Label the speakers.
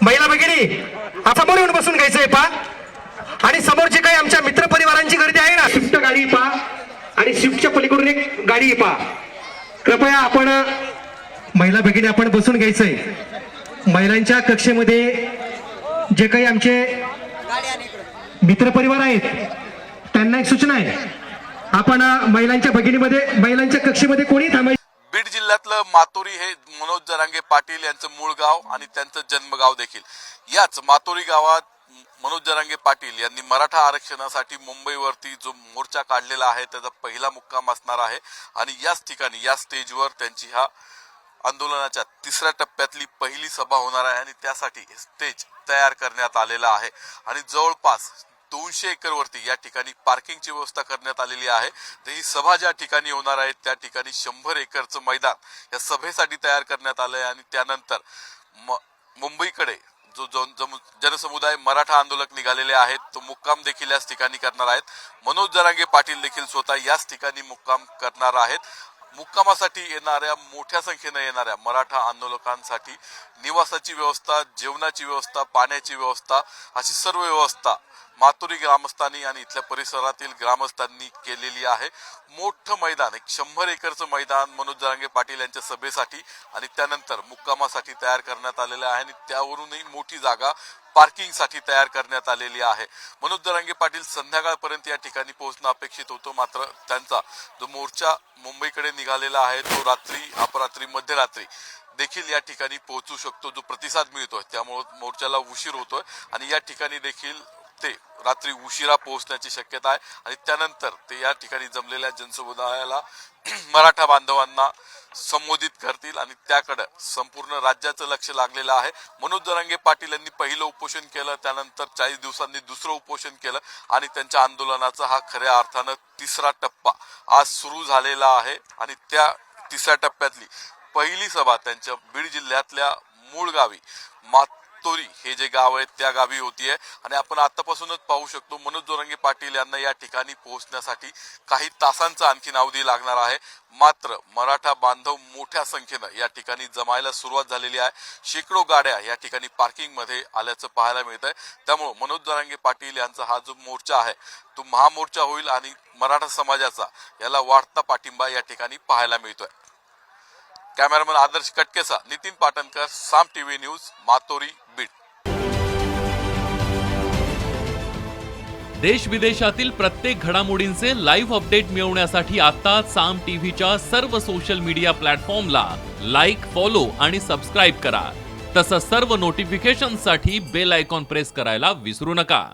Speaker 1: महिला भगिनी समोर येऊन बसून घ्यायचंय पा आणि समोरची काही आमच्या मित्र परिवारांची गर्दी आहे ना, स्विफ्ट गाडी पा आणि स्विफ्टच्या पलीकडून एक गाडी पा. कृपया आपण महिला भगिनी आपण बसून घ्यायचंय. महिलांच्या कक्षेमध्ये जे काही आमचे मित्र परिवार आहेत त्यांना एक सूचना आहे, आपण महिलांच्या भगिनीमध्ये महिलांच्या कक्षेमध्ये कोणी थांबायचं.
Speaker 2: बीड जिल्ह्यातलं मातोरी हे मनोज जरांगे पाटील यांचं मूळ गाव आणि त्यांचं जन्मगाव देखील. याच मातोरी गावात मनोज जरांगे पाटील यांनी मराठा आरक्षणासाठी मुंबईवरती जो मोर्चा काढलेला आहे त्याचा पहिला मुक्काम असणार आहे आणि याच ठिकाणी या स्टेजवर त्यांची ह्या आंदोलनाच्या तिसऱ्या टप्प्यातली पहिली सभा होणार आहे आणि त्यासाठी स्टेज तयार करण्यात आलेला आहे आणि जवळपास 200 एकर वरती या ठिकाणी पार्किंगची व्यवस्था करण्यात आलेली आहे. तर ही सभा ज्या ठिकाणी होणार आहे त्या ठिकाणी 100 एकरचं मैदान या सभेसाठी तयार करण्यात आलंय आणि त्यानंतर मुंबईकडे जो जनसमुदाय मराठा आंदोलक निघालेले आहेत तो मुक्काम देखील याच ठिकाणी करणार आहेत. मनोज जरांगे पाटील देखील स्वतः याच ठिकाणी मुक्काम करणार आहेत. मुक्कामासाठी येणाऱ्या मोठ्या संख्येने येणाऱ्या मराठा आंदोलकांसाठी निवासाची व्यवस्था, जेवणाची व्यवस्था, पाण्याची व्यवस्था अशी सर्व व्यवस्था मातोरी ग्रामस्थांनी आणि इथल्या परिसरातील ग्रामस्थांनी केलेली आहे. मोठं मैदान, एक 100 एकरचं मैदान मनोज जरांगे पाटील यांच्या सभेसाठी आणि त्यानंतर मुक्कामासाठी तयार करण्यात आलेलं आहे आणि त्यावरूनही मोठी जागा पार्किंगसाठी तयार करण्यात आलेली आहे. मनोज जरांगे पाटील संध्याकाळपर्यंत या ठिकाणी पोहोचणं अपेक्षित होतं, मात्र त्यांचा जो मोर्चा मुंबईकडे निघालेला आहे तो रात्री, अपरात्री, मध्यरात्री देखील या ठिकाणी पोहोचू शकतो. जो प्रतिसाद मिळतोय त्यामुळे मोर्चाला उशीर होतोय आणि या ठिकाणी देखील ते रात्री उशिरा पोहोचण्याची शक्यता आहे आणि त्यानंतर ते या ठिकाणी जमलेल्या जनसमुदायाला मराठा बांधवांना संबोधित करतील आणि त्याकडे संपूर्ण राज्याचं लक्ष लागलेलं आहे. मनोज जरांगे पाटील यांनी पहिलं उपोषण केलं, त्यानंतर 40 दिवसांनी दुसरं उपोषण केलं आणि त्यांच्या आंदोलनाचा हा खऱ्या अर्थानं तिसरा टप्पा आज सुरू झालेला आहे आणि त्या तिसऱ्या टप्प्यातली पहिली सभा त्यांच्या बीड जिल्ह्यातल्या मूळ गावी मातोरी हे जे गाव आहे त्या गावी होतीये आणि आपण आतापासूनच पाहू शकतो मनोज जरांगे पाटील यांना या ठिकाणी पोहोचण्यासाठी काही तासांचा आणखीन अवधी लागणार आहे. मात्र मराठा बांधव मोठ्या संख्येनं या ठिकाणी जमायला सुरुवात झालेली आहे. शेकडो गाड्या या ठिकाणी पार्किंग मध्ये आल्याचं पाहायला मिळत आहे. त्यामुळे मनोज जरांगे पाटील यांचा हा जो मोर्चा आहे तो महामोर्चा होईल आणि मराठा समाजाचा याला वाढता पाठिंबा या ठिकाणी पाहायला मिळतोय. कॅमेरामन आदर्श कटकेचा नितीन पाटणकर, साम टीव्ही न्यूज, मातोरी, बीड.
Speaker 3: देश विदेशातील प्रत्येक घडामोडींचे लाईव्ह अपडेट मिळवण्यासाठी आता साम टीव्हीच्या सर्व सोशल मीडिया प्लॅटफॉर्मला लाईक, फॉलो आणि सबस्क्राईब करा. तसंच सर्व नोटिफिकेशनसाठी बेल आयकॉन प्रेस करायला विसरू नका.